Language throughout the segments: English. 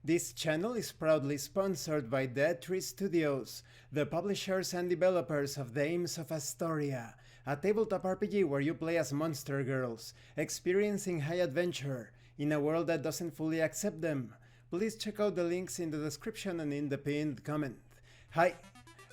This channel is proudly sponsored by Dead Tree Studios, the publishers and developers of Dames of Asstoria, a tabletop RPG where you play as monster girls, experiencing high adventure in a world that doesn't fully accept them. Please check out the links in the description and in the pinned comment. Hi,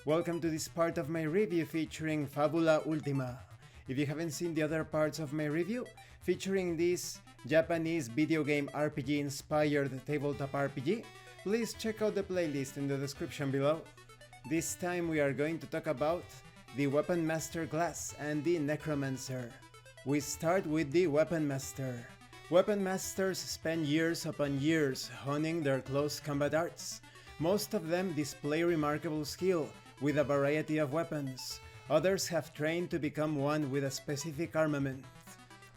welcome to this part of my review featuring Fabula Ultima. If you haven't seen the other parts of my review, featuring this Japanese video game RPG inspired tabletop RPG, please check out the playlist in the description below. This time we are going to talk about the Weaponmaster class and the Necromancer. We start with the Weaponmaster. Weaponmasters spend years upon years honing their close combat arts. Most of them display remarkable skill with a variety of weapons. Others have trained to become one with a specific armament.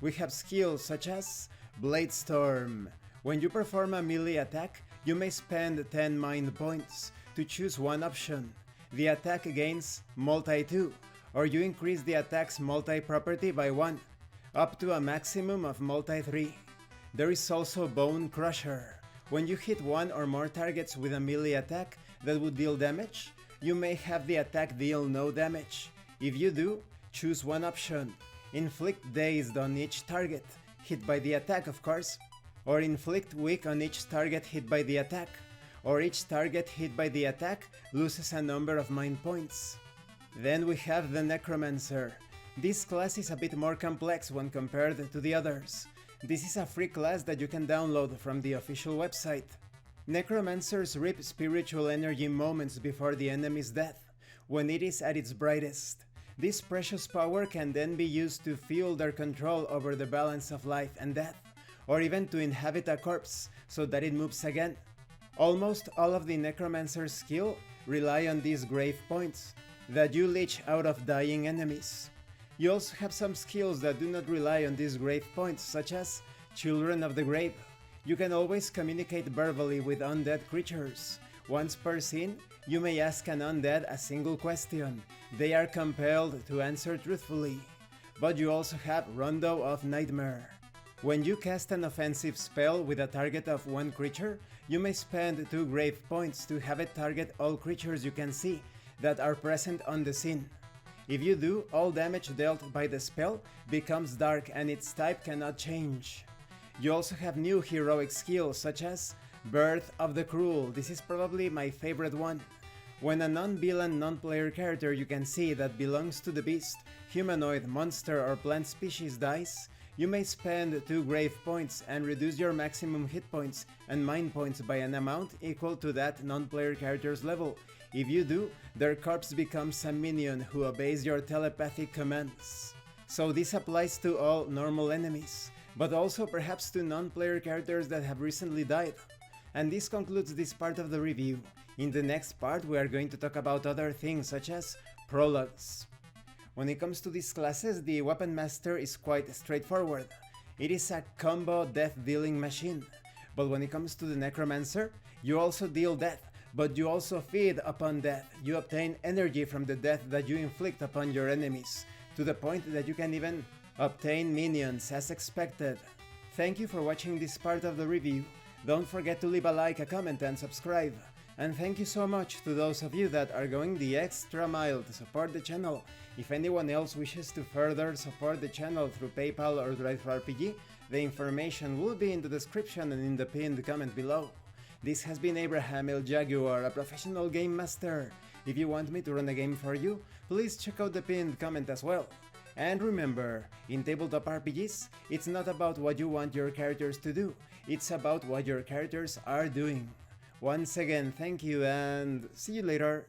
We have skills such as Blade Storm. When you perform a melee attack, you may spend 10 mind points to choose one option. The attack gains multi 2, or you increase the attack's multi-property by 1, up to a maximum of multi 3. There is also Bone Crusher. When you hit one or more targets with a melee attack that would deal damage, you may have the attack deal no damage. If you do, choose one option. Inflict dazed on each target, hit by the attack of course, or inflict weak on each target hit by the attack, or each target hit by the attack loses a number of mind points. Then we have the Necromancer. This class is a bit more complex when compared to the others. This is a free class that you can download from the official website. Necromancers reap spiritual energy moments before the enemy's death, when it is at its brightest. This precious power can then be used to fuel their control over the balance of life and death, or even to inhabit a corpse so that it moves again. Almost all of the Necromancer's skill rely on these grave points that you leech out of dying enemies. You also have some skills that do not rely on these grave points, such as Children of the Grave. You can always communicate verbally with undead creatures. Once per scene, you may ask an undead a single question. They are compelled to answer truthfully. But you also have Rondo of Nightmare. When you cast an offensive spell with a target of one creature, you may spend 2 grave points to have it target all creatures you can see that are present on the scene. If you do, all damage dealt by the spell becomes dark and its type cannot change. You also have new heroic skills such as Birth of the Cruel. This is probably my favorite one. When a non-villain non-player character you can see that belongs to the beast, humanoid, monster or plant species dies, you may spend 2 grave points and reduce your maximum hit points and mind points by an amount equal to that non-player character's level. If you do, their corpse becomes a minion who obeys your telepathic commands. So this applies to all normal enemies, but also perhaps to non-player characters that have recently died. And this concludes this part of the review. In the next part we are going to talk about other things such as prologues. When it comes to these classes, the Weaponmaster is quite straightforward. It is a combo death dealing machine. But when it comes to the Necromancer, you also deal death, but you also feed upon death. You obtain energy from the death that you inflict upon your enemies, to the point that you can even obtain minions as expected. Thank you for watching this part of the review. Don't forget to leave a like, a comment and subscribe. And thank you so much to those of you that are going the extra mile to support the channel. If anyone else wishes to further support the channel through PayPal or DriveRPG, the information will be in the description and in the pinned comment below. This has been Abraham El Jaguar, a professional game master. If you want me to run a game for you, please check out the pinned comment as well. And remember, in tabletop RPGs, it's not about what you want your characters to do, it's about what your characters are doing. Once again, thank you and see you later.